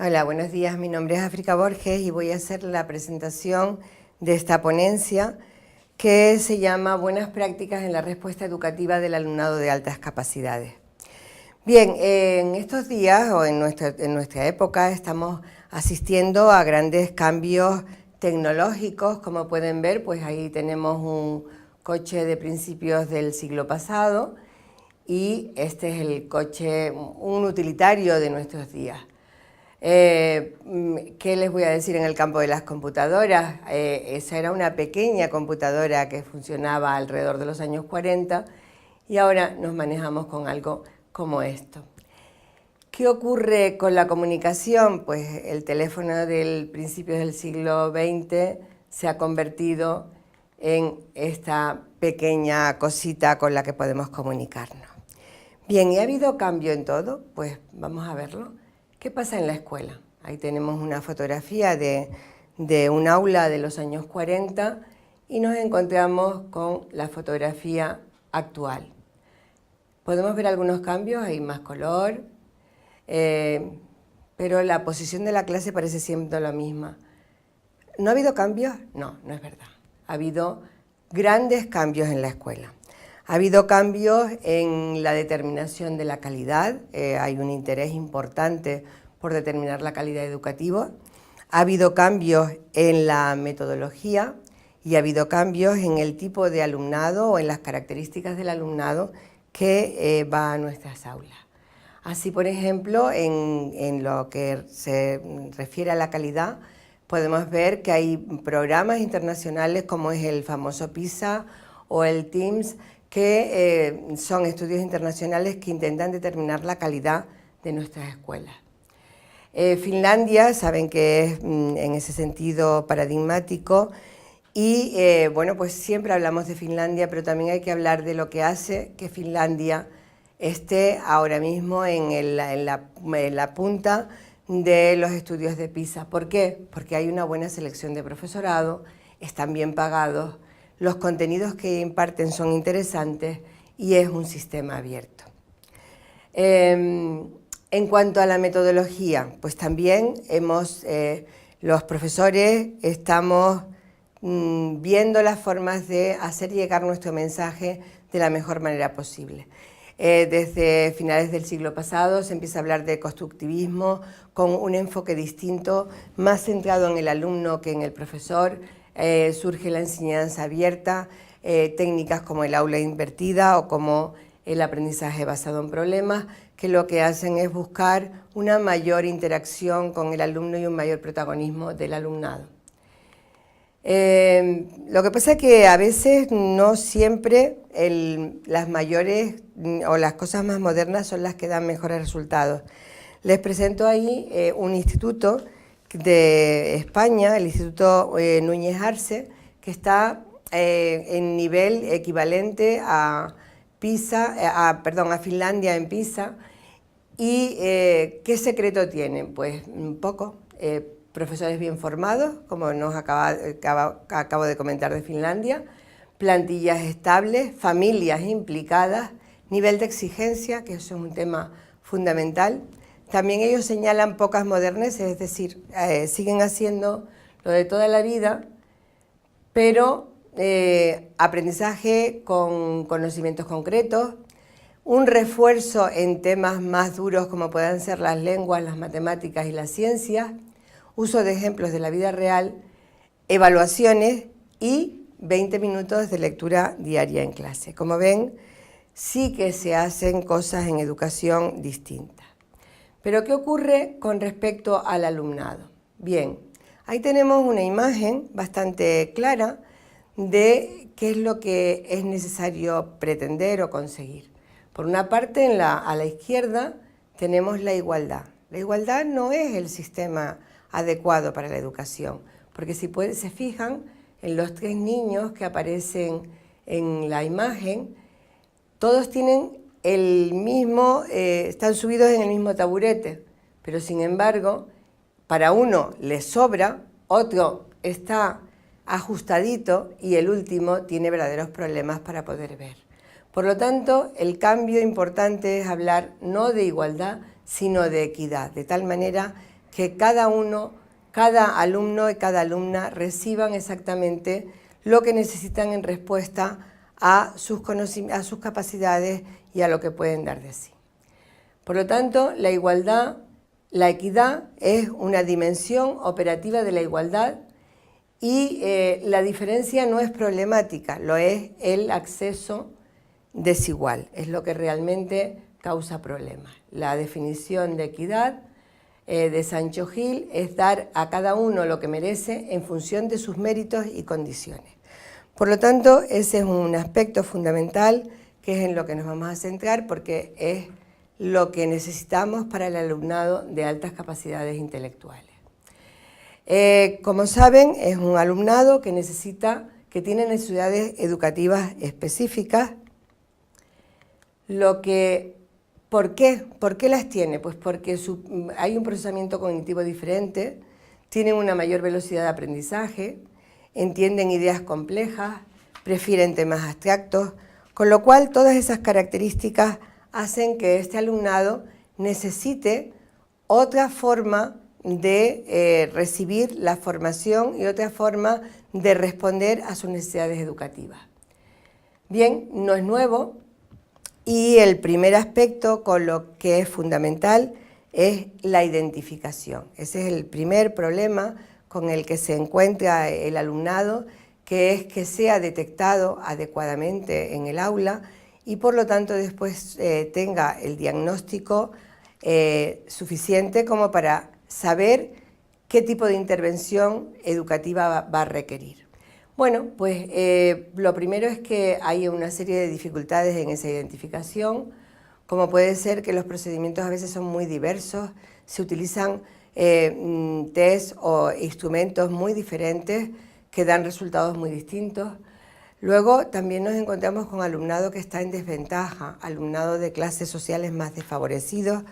Hola, buenos días. Mi nombre es África Borges y voy a hacer la presentación de esta ponencia que se llama Buenas prácticas en la respuesta educativa del alumnado de altas capacidades. Bien, en estos días o en nuestra época estamos asistiendo a grandes cambios tecnológicos. Como pueden ver, pues ahí tenemos un coche de principios del siglo pasado y este es el coche, un utilitario de nuestros días. ¿Qué les voy a decir en el campo de las computadoras? Esa era una pequeña computadora que funcionaba alrededor de los años 40 y ahora nos manejamos con algo como esto. ¿Qué ocurre con la comunicación? Pues el teléfono del principio del siglo XX se ha convertido en esta pequeña cosita con la que podemos comunicarnos. Bien, ¿y ha habido cambio en todo? Pues vamos a verlo. ¿Qué pasa en la escuela? Ahí tenemos una fotografía de un aula de los años 40 y nos encontramos con la fotografía actual. Podemos ver algunos cambios, hay más color, pero la posición de la clase parece siempre la misma. ¿No ha habido cambios? No, no es verdad. Ha habido grandes cambios en la escuela. Ha habido cambios en la determinación de la calidad, hay un interés importante por determinar la calidad educativa. Ha habido cambios en la metodología y ha habido cambios en el tipo de alumnado o en las características del alumnado que va a nuestras aulas. Así, por ejemplo, en lo que se refiere a la calidad, podemos ver que hay programas internacionales como es el famoso PISA o el TIMSS, que son estudios internacionales que intentan determinar la calidad de nuestras escuelas. Finlandia, saben que es en ese sentido paradigmático y bueno, pues siempre hablamos de Finlandia, pero también hay que hablar de lo que hace que Finlandia esté ahora mismo en la punta de los estudios de PISA. ¿Por qué? Porque hay una buena selección de profesorado, están bien pagados, los contenidos que imparten son interesantes y es un sistema abierto. En cuanto a la metodología, pues también los profesores estamos viendo las formas de hacer llegar nuestro mensaje de la mejor manera posible. Desde finales del siglo pasado se empieza a hablar de constructivismo con un enfoque distinto, más centrado en el alumno que en el profesor. Surge la enseñanza abierta, técnicas como el aula invertida o como el aprendizaje basado en problemas, que lo que hacen es buscar una mayor interacción con el alumno y un mayor protagonismo del alumnado. Lo que pasa es que a veces no siempre las mayores o las cosas más modernas son las que dan mejores resultados. Les presento ahí un instituto de España, el Instituto Núñez Arce, que está en nivel equivalente a Finlandia en PISA. ¿Y qué secreto tienen? Pues poco. Profesores bien formados, como nos acabo de comentar de Finlandia, plantillas estables, familias implicadas, nivel de exigencia, que eso es un tema fundamental. También ellos señalan pocas moderneces, es decir, siguen haciendo lo de toda la vida, pero aprendizaje con conocimientos concretos, un refuerzo en temas más duros como puedan ser las lenguas, las matemáticas y las ciencias, uso de ejemplos de la vida real, evaluaciones y 20 minutos de lectura diaria en clase. Como ven, sí que se hacen cosas en educación distintas. Pero ¿qué ocurre con respecto al alumnado? Bien, ahí tenemos una imagen bastante clara de qué es lo que es necesario pretender o conseguir. Por una parte, a la izquierda tenemos la igualdad. La igualdad no es el sistema adecuado para la educación, porque si se fijan en los tres niños que aparecen en la imagen, todos tienen están subidos en el mismo taburete, pero sin embargo, para uno les sobra, otro está ajustadito y el último tiene verdaderos problemas para poder ver. Por lo tanto, el cambio importante es hablar no de igualdad, sino de equidad, de tal manera que cada uno, cada alumno y cada alumna reciban exactamente lo que necesitan en respuesta a sus capacidades y a lo que pueden dar de sí. Por lo tanto, la igualdad, la equidad es una dimensión operativa de la igualdad y la diferencia no es problemática, lo es el acceso desigual, es lo que realmente causa problemas. La definición de equidad de Sancho Gil es dar a cada uno lo que merece en función de sus méritos y condiciones. Por lo tanto, ese es un aspecto fundamental que es en lo que nos vamos a centrar porque es lo que necesitamos para el alumnado de altas capacidades intelectuales. Como saben, es un alumnado que tiene necesidades educativas específicas. ¿Por qué? ¿Por qué las tiene? Pues porque hay un procesamiento cognitivo diferente, tienen una mayor velocidad de aprendizaje, entienden ideas complejas, prefieren temas abstractos, con lo cual todas esas características hacen que este alumnado necesite otra forma de recibir la formación y otra forma de responder a sus necesidades educativas. Bien, no es nuevo y el primer aspecto con lo que es fundamental es la identificación. Ese es el primer problema con el que se encuentra el alumnado, que es que sea detectado adecuadamente en el aula y por lo tanto después tenga el diagnóstico suficiente como para saber qué tipo de intervención educativa va a requerir. Bueno, pues lo primero es que hay una serie de dificultades en esa identificación, como puede ser que los procedimientos a veces son muy diversos, se utilizan test o instrumentos muy diferentes que dan resultados muy distintos. Luego también nos encontramos con alumnado que está en desventaja, alumnado de clases sociales más desfavorecidos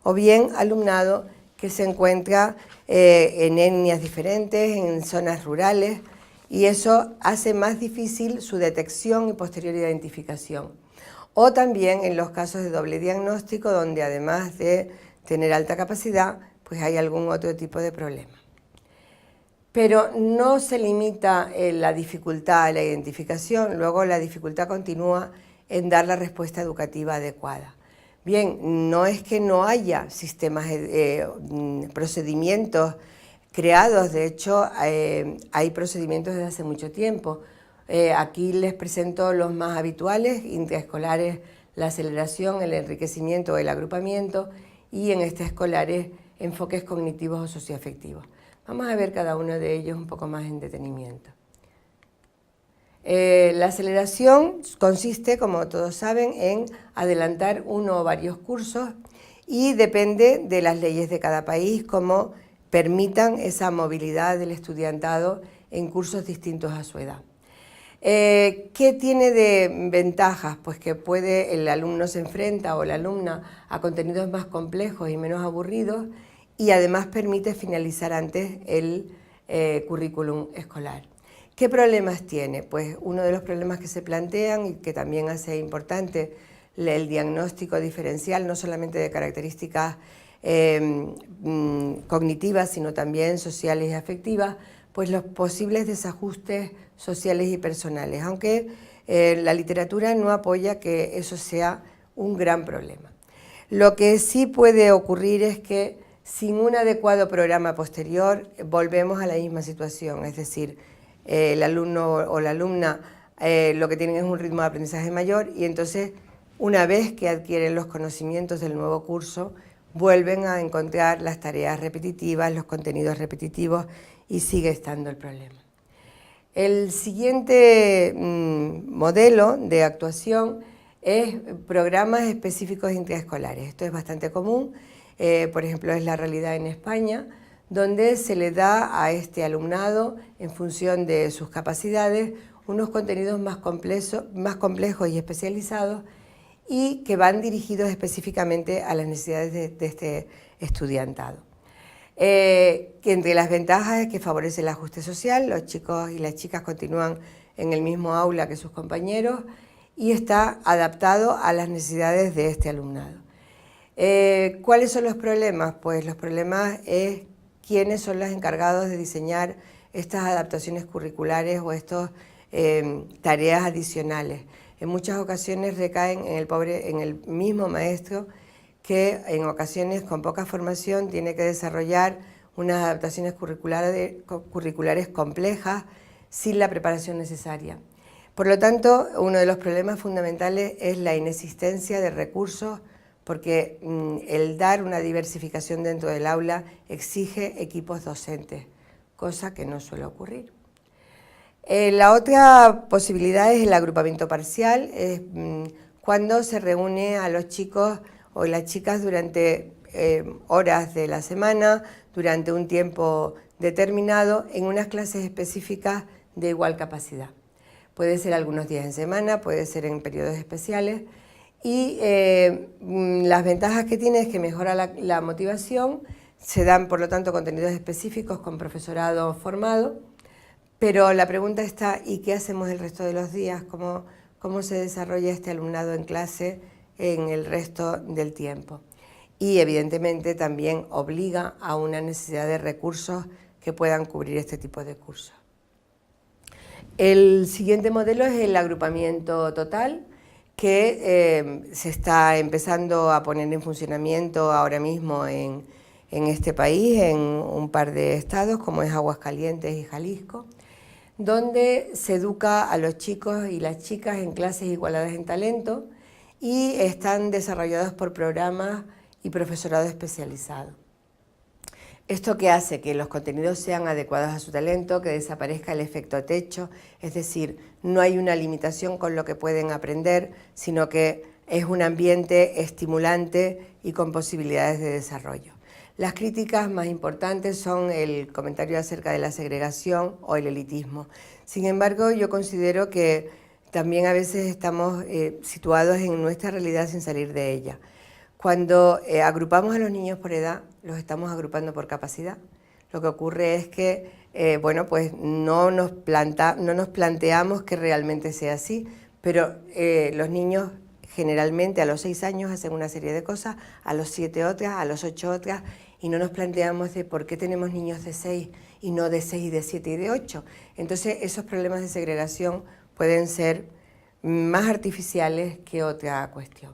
o bien alumnado que se encuentra en etnias diferentes, en zonas rurales y eso hace más difícil su detección y posterior identificación. O también en los casos de doble diagnóstico donde además de tener alta capacidad, pues hay algún otro tipo de problema. Pero no se limita la dificultad a la identificación, luego la dificultad continúa en dar la respuesta educativa adecuada. Bien, no es que no haya sistemas, procedimientos creados, de hecho hay procedimientos desde hace mucho tiempo. Aquí les presento los más habituales, intraescolares, la aceleración, el enriquecimiento o el agrupamiento y en extraescolares, enfoques cognitivos o socioafectivos. Vamos a ver cada uno de ellos un poco más en detenimiento. La aceleración consiste, como todos saben, en adelantar uno o varios cursos y depende de las leyes de cada país cómo permitan esa movilidad del estudiantado en cursos distintos a su edad. ¿Qué tiene de ventajas? Pues que el alumno se enfrenta o la alumna a contenidos más complejos y menos aburridos y además permite finalizar antes el currículum escolar. ¿Qué problemas tiene? Pues uno de los problemas que se plantean y que también hace importante el diagnóstico diferencial, no solamente de características cognitivas, sino también sociales y afectivas, pues los posibles desajustes sociales y personales, aunque la literatura no apoya que eso sea un gran problema. Lo que sí puede ocurrir es que sin un adecuado programa posterior volvemos a la misma situación, es decir, el alumno o la alumna lo que tienen es un ritmo de aprendizaje mayor y entonces una vez que adquieren los conocimientos del nuevo curso vuelven a encontrar las tareas repetitivas, los contenidos repetitivos y sigue estando el problema. El siguiente modelo de actuación es programas específicos intraescolares. Esto es bastante común, por ejemplo es la realidad en España, donde se le da a este alumnado, en función de sus capacidades, unos contenidos más complejos y especializados y que van dirigidos específicamente a las necesidades de este estudiantado. Que entre las ventajas es que favorece el ajuste social, los chicos y las chicas continúan en el mismo aula que sus compañeros y está adaptado a las necesidades de este alumnado. ¿Cuáles son los problemas? Pues los problemas es quiénes son los encargados de diseñar estas adaptaciones curriculares o estas tareas adicionales. En muchas ocasiones recaen en el mismo maestro, que en ocasiones con poca formación tiene que desarrollar unas adaptaciones curriculares complejas sin la preparación necesaria. Por lo tanto, uno de los problemas fundamentales es la inexistencia de recursos, porque el dar una diversificación dentro del aula exige equipos docentes, cosa que no suele ocurrir. La otra posibilidad es el agrupamiento parcial, es cuando se reúne a los chicos o las chicas durante horas de la semana, durante un tiempo determinado, en unas clases específicas de igual capacidad. Puede ser algunos días en semana, puede ser en periodos especiales, y las ventajas que tiene es que mejora la motivación, se dan por lo tanto contenidos específicos con profesorado formado, pero la pregunta está, ¿y qué hacemos el resto de los días? ¿Cómo se desarrolla este alumnado en clase en el resto del tiempo? Y evidentemente también obliga a una necesidad de recursos que puedan cubrir este tipo de cursos. El siguiente modelo es el agrupamiento total, que se está empezando a poner en funcionamiento ahora mismo en este país, en un par de estados como es Aguascalientes y Jalisco, donde se educa a los chicos y las chicas en clases igualadas en talento y están desarrollados por programas y profesorado especializado. ¿Esto qué hace? Que los contenidos sean adecuados a su talento, que desaparezca el efecto techo, es decir, no hay una limitación con lo que pueden aprender, sino que es un ambiente estimulante y con posibilidades de desarrollo. Las críticas más importantes son el comentario acerca de la segregación o el elitismo. Sin embargo, yo considero que también a veces estamos situados en nuestra realidad sin salir de ella. Cuando agrupamos a los niños por edad, los estamos agrupando por capacidad. Lo que ocurre es que pues no nos planteamos que realmente sea así, pero los niños generalmente a los 6 años hacen una serie de cosas, a los 7 otras, a los 8 otras, y no nos planteamos de por qué tenemos niños de 6 y no de 6 y de 7 y de 8. Entonces esos problemas de segregación pueden ser más artificiales que otra cuestión.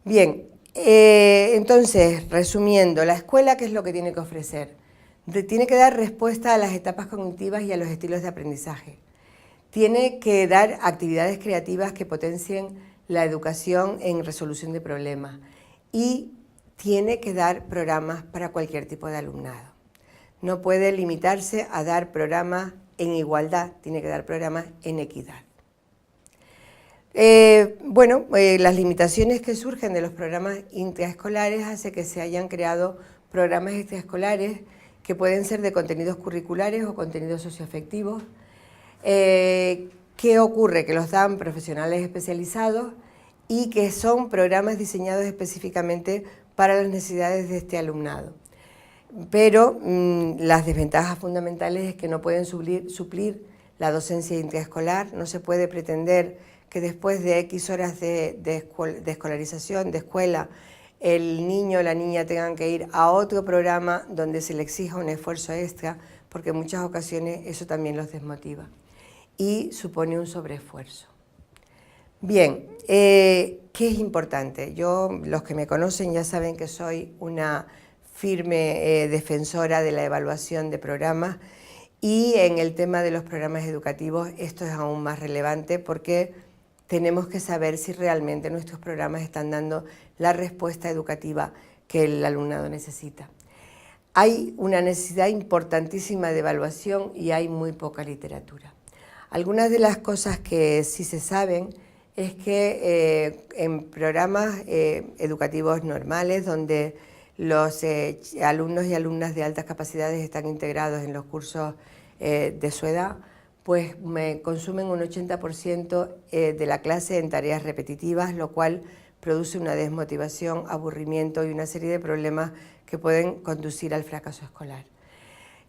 Bien, entonces, resumiendo, la escuela, ¿qué es lo que tiene que ofrecer? Tiene que dar respuesta a las etapas cognitivas y a los estilos de aprendizaje. Tiene que dar actividades creativas que potencien la educación en resolución de problemas y tiene que dar programas para cualquier tipo de alumnado. No puede limitarse a dar programas en igualdad, tiene que dar programas en equidad. Las limitaciones que surgen de los programas intraescolares hace que se hayan creado programas extraescolares que pueden ser de contenidos curriculares o contenidos socioafectivos. ¿Qué ocurre? Que los dan profesionales especializados y que son programas diseñados específicamente para las necesidades de este alumnado. Pero las desventajas fundamentales es que no pueden suplir la docencia intraescolar, no se puede pretender que después de X horas de escolarización, de escuela, el niño o la niña tengan que ir a otro programa donde se le exija un esfuerzo extra, porque en muchas ocasiones eso también los desmotiva y supone un sobreesfuerzo. Bien, ¿qué es importante? Los que me conocen ya saben que soy una firme defensora de la evaluación de programas, y en el tema de los programas educativos esto es aún más relevante porque tenemos que saber si realmente nuestros programas están dando la respuesta educativa que el alumnado necesita. Hay una necesidad importantísima de evaluación y hay muy poca literatura. Algunas de las cosas que sí se saben es que en programas educativos normales, donde los alumnos y alumnas de altas capacidades están integrados en los cursos de su edad, pues me consumen un 80% de la clase en tareas repetitivas, lo cual produce una desmotivación, aburrimiento y una serie de problemas que pueden conducir al fracaso escolar.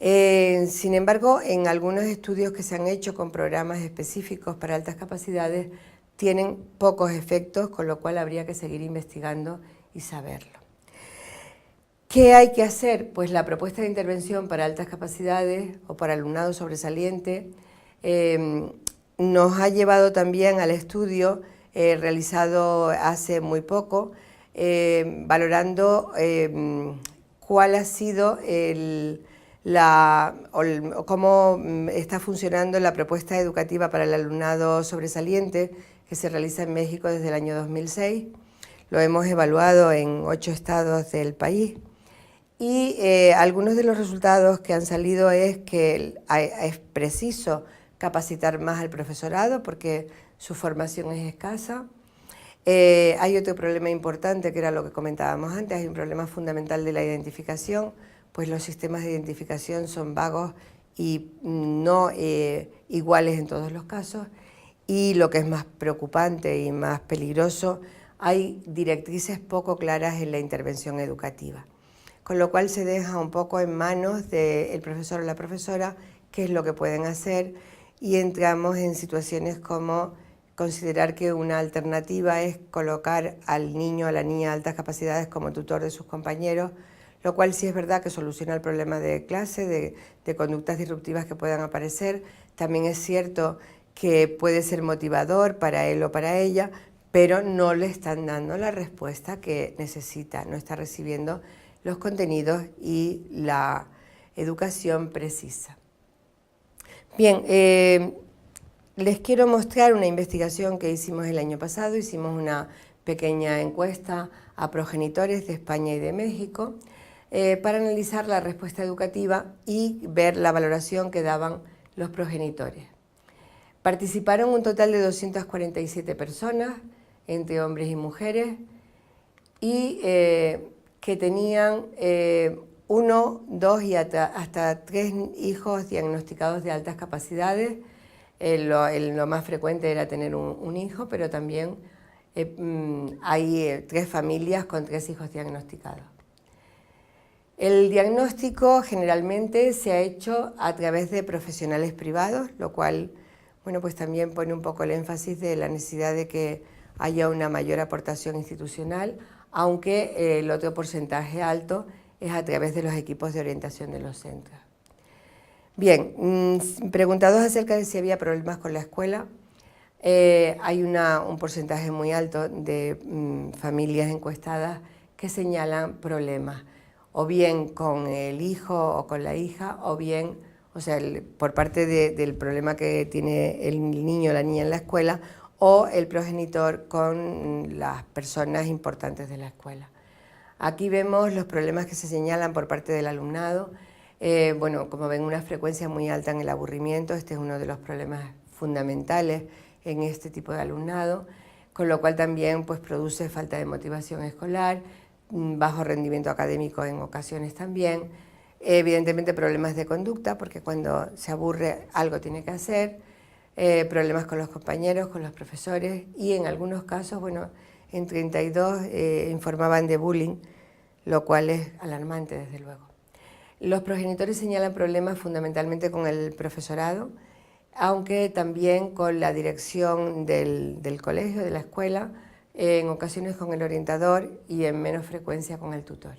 Sin embargo, en algunos estudios que se han hecho con programas específicos para altas capacidades, tienen pocos efectos, con lo cual habría que seguir investigando y saberlo. ¿Qué hay que hacer? Pues la propuesta de intervención para altas capacidades o para alumnado sobresaliente nos ha llevado también al estudio realizado hace muy poco, valorando cuál ha sido cómo está funcionando la propuesta educativa para el alumnado sobresaliente que se realiza en México desde el año 2006. Lo hemos evaluado en 8 estados del país y algunos de los resultados que han salido es que es preciso capacitar más al profesorado porque su formación es escasa. Hay otro problema importante que era lo que comentábamos antes, hay un problema fundamental de la identificación, pues los sistemas de identificación son vagos y no iguales en todos los casos. Y lo que es más preocupante y más peligroso, hay directrices poco claras en la intervención educativa, con lo cual se deja un poco en manos del profesor o la profesora qué es lo que pueden hacer y entramos en situaciones como considerar que una alternativa es colocar al niño o a la niña de altas capacidades como tutor de sus compañeros, lo cual sí es verdad que soluciona el problema de clase, de conductas disruptivas que puedan aparecer. También es cierto que puede ser motivador para él o para ella, pero no le están dando la respuesta que necesita, no está recibiendo los contenidos y la educación precisa. Bien, les quiero mostrar una investigación que hicimos el año pasado. Hicimos una pequeña encuesta a progenitores de España y de México para analizar la respuesta educativa y ver la valoración que daban los progenitores. Participaron un total de 247 personas, entre hombres y mujeres, y que tenían 1, 2 y hasta 3 hijos diagnosticados de altas capacidades. Lo más frecuente era tener un hijo, pero también hay 3 familias con 3 hijos diagnosticados. El diagnóstico generalmente se ha hecho a través de profesionales privados, lo cual, bueno, pues también pone un poco el énfasis de la necesidad de que haya una mayor aportación institucional, aunque el otro porcentaje alto es a través de los equipos de orientación de los centros. Bien, preguntados acerca de si había problemas con la escuela, hay un porcentaje muy alto de familias encuestadas que señalan problemas, o bien con el hijo o con la hija, o bien, o sea, por parte del problema que tiene el niño o la niña en la escuela, o el progenitor con las personas importantes de la escuela. Aquí vemos los problemas que se señalan por parte del alumnado. Bueno, como ven, una frecuencia muy alta en el aburrimiento. Este es uno de los problemas fundamentales en este tipo de alumnado, con lo cual también pues, produce falta de motivación escolar, bajo rendimiento académico en ocasiones también, evidentemente problemas de conducta, porque cuando se aburre algo tiene que hacer, problemas con los compañeros, con los profesores y en algunos casos, bueno, en 32 informaban de bullying, lo cual es alarmante desde luego. Los progenitores señalan problemas fundamentalmente con el profesorado, aunque también con la dirección del colegio, de la escuela, en ocasiones con el orientador y en menos frecuencia con el tutor.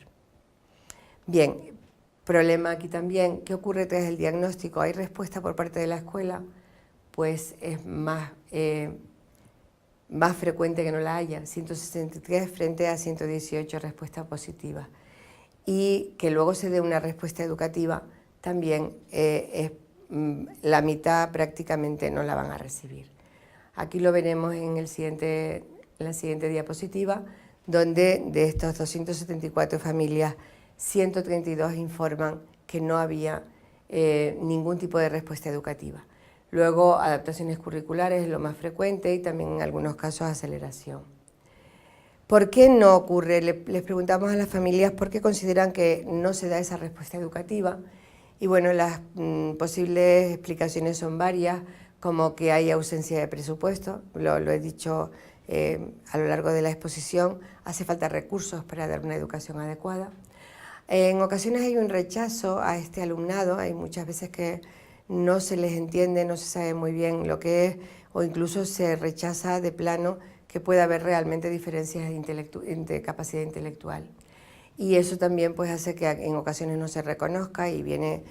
Bien, problema aquí también, ¿qué ocurre tras el diagnóstico? ¿Hay respuesta por parte de la escuela? Pues es más frecuente que no la haya, 163 frente a 118 respuestas positivas. Y que luego se dé una respuesta educativa, también la mitad prácticamente no la van a recibir. Aquí lo veremos en la siguiente diapositiva, donde de estos 274 familias, 132 informan que no había ningún tipo de respuesta educativa. Luego, adaptaciones curriculares es lo más frecuente y también en algunos casos aceleración. ¿Por qué no ocurre? Les preguntamos a las familias por qué consideran que no se da esa respuesta educativa. Y bueno, las posibles explicaciones son varias, como que hay ausencia de presupuesto, lo he dicho a lo largo de la exposición, hace falta recursos para dar una educación adecuada. En ocasiones hay un rechazo a este alumnado, hay muchas veces que no se les entiende, no se sabe muy bien lo que es, o incluso se rechaza de plano que pueda haber realmente diferencias de capacidad intelectual. Y eso también pues hace que en ocasiones no se reconozca y viene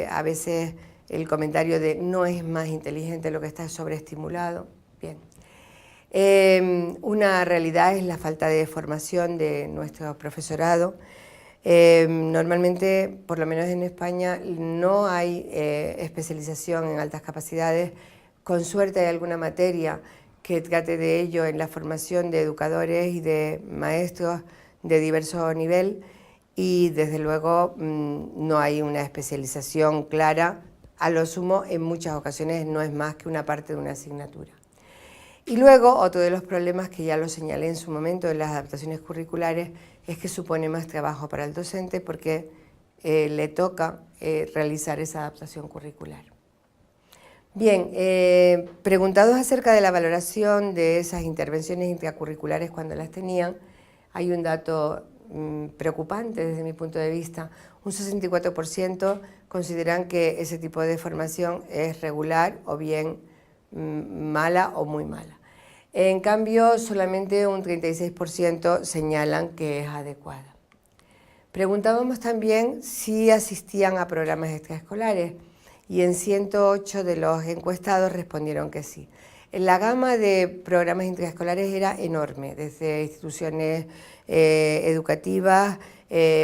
a veces el comentario de no es más inteligente, lo que está sobreestimulado. Bien. Una realidad es la falta de formación de nuestro profesorado. Normalmente, por lo menos en España, no hay especialización en altas capacidades. Con suerte hay alguna materia que trate de ello en la formación de educadores y de maestros de diverso nivel, y desde luego no hay una especialización clara. A lo sumo, en muchas ocasiones no es más que una parte de una asignatura. Y luego, otro de los problemas que ya lo señalé en su momento en las adaptaciones curriculares es que supone más trabajo para el docente porque le toca realizar esa adaptación curricular. Bien, preguntados acerca de la valoración de esas intervenciones intracurriculares cuando las tenían, hay un dato preocupante desde mi punto de vista. Un 64% consideran que ese tipo de formación es regular o bien mala o muy mala. En cambio, solamente un 36% señalan que es adecuada. Preguntábamos también si asistían a programas extraescolares y en 108 de los encuestados respondieron que sí. La gama de programas intraescolares era enorme, desde instituciones educativas,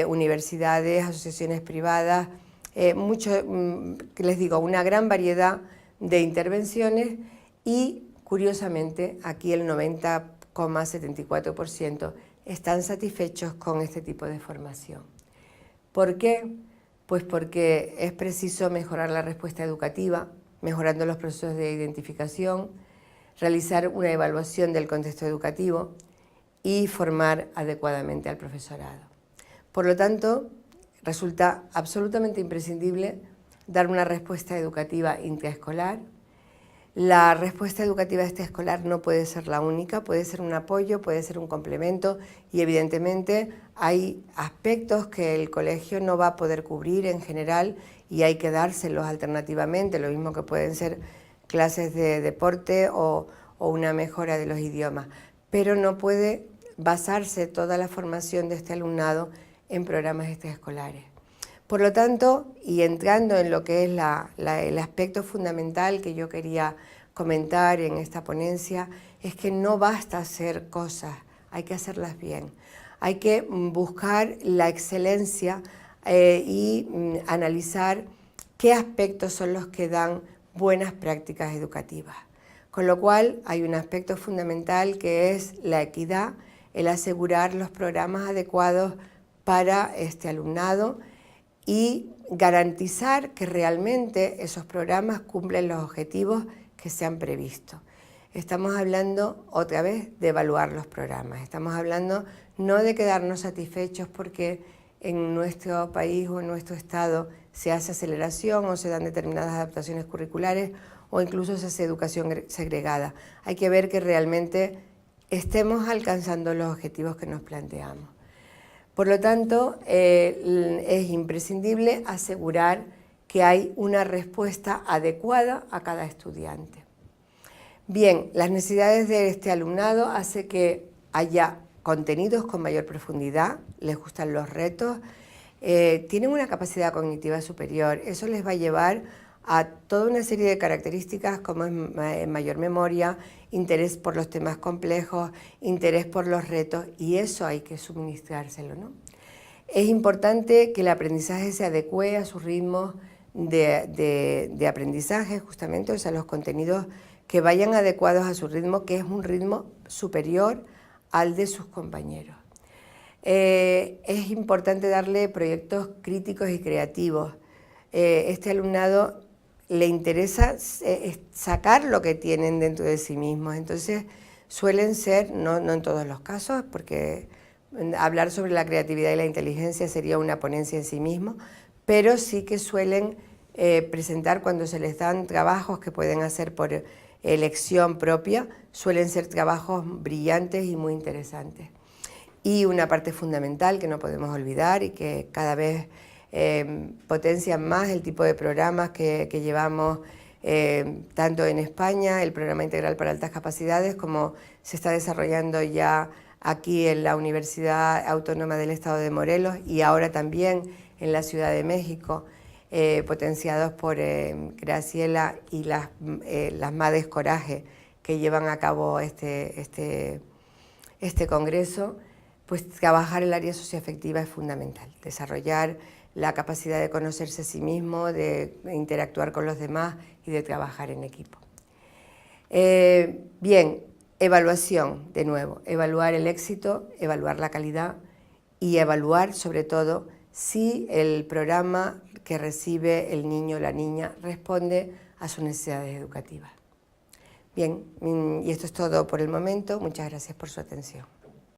universidades, asociaciones privadas, les digo, una gran variedad de intervenciones y, curiosamente, aquí el 90,74% están satisfechos con este tipo de formación. ¿Por qué? Pues porque es preciso mejorar la respuesta educativa, mejorando los procesos de identificación, realizar una evaluación del contexto educativo y formar adecuadamente al profesorado. Por lo tanto, resulta absolutamente imprescindible dar una respuesta educativa intraescolar. La respuesta educativa extraescolar no puede ser la única, puede ser un apoyo, puede ser un complemento y evidentemente hay aspectos que el colegio no va a poder cubrir en general y hay que dárselos alternativamente, lo mismo que pueden ser clases de deporte o una mejora de los idiomas, pero no puede basarse toda la formación de este alumnado en programas extraescolares. Por lo tanto, y entrando en lo que es el aspecto fundamental que yo quería comentar en esta ponencia, es que no basta hacer cosas, hay que hacerlas bien. Hay que buscar la excelencia y analizar qué aspectos son los que dan buenas prácticas educativas. Con lo cual, hay un aspecto fundamental que es la equidad, el asegurar los programas adecuados para este alumnado y garantizar que realmente esos programas cumplen los objetivos que se han previsto. Estamos hablando otra vez de evaluar los programas, estamos hablando no de quedarnos satisfechos porque en nuestro país o en nuestro estado se hace aceleración o se dan determinadas adaptaciones curriculares o incluso se hace educación segregada. Hay que ver que realmente estemos alcanzando los objetivos que nos planteamos. Por lo tanto, es imprescindible asegurar que hay una respuesta adecuada a cada estudiante. Bien, las necesidades de este alumnado hacen que haya contenidos con mayor profundidad, les gustan los retos, tienen una capacidad cognitiva superior, eso les va a llevar a toda una serie de características como es mayor memoria, interés por los temas complejos, interés por los retos, y eso hay que suministrárselo, ¿no? Es importante que el aprendizaje se adecue a sus ritmos de aprendizaje, justamente, o sea, los contenidos que vayan adecuados a su ritmo, que es un ritmo superior al de sus compañeros. Es importante darle proyectos críticos y creativos. Este alumnado le interesa sacar lo que tienen dentro de sí mismos, entonces suelen ser, no en todos los casos, porque hablar sobre la creatividad y la inteligencia sería una ponencia en sí mismo, pero sí que suelen presentar cuando se les dan trabajos que pueden hacer por elección propia, suelen ser trabajos brillantes y muy interesantes. Y una parte fundamental que no podemos olvidar y que cada vez potencian más el tipo de programas que llevamos tanto en España, el Programa Integral para Altas Capacidades, como se está desarrollando ya aquí en la Universidad Autónoma del Estado de Morelos y ahora también en la Ciudad de México, potenciados por Graciela y las Madres Coraje, que llevan a cabo este congreso. Pues trabajar el área socioafectiva es fundamental, desarrollar la capacidad de conocerse a sí mismo, de interactuar con los demás y de trabajar en equipo. Bien, evaluación, de nuevo, evaluar el éxito, evaluar la calidad y evaluar sobre todo si el programa que recibe el niño o la niña responde a sus necesidades educativas. Bien, y esto es todo por el momento. Muchas gracias por su atención.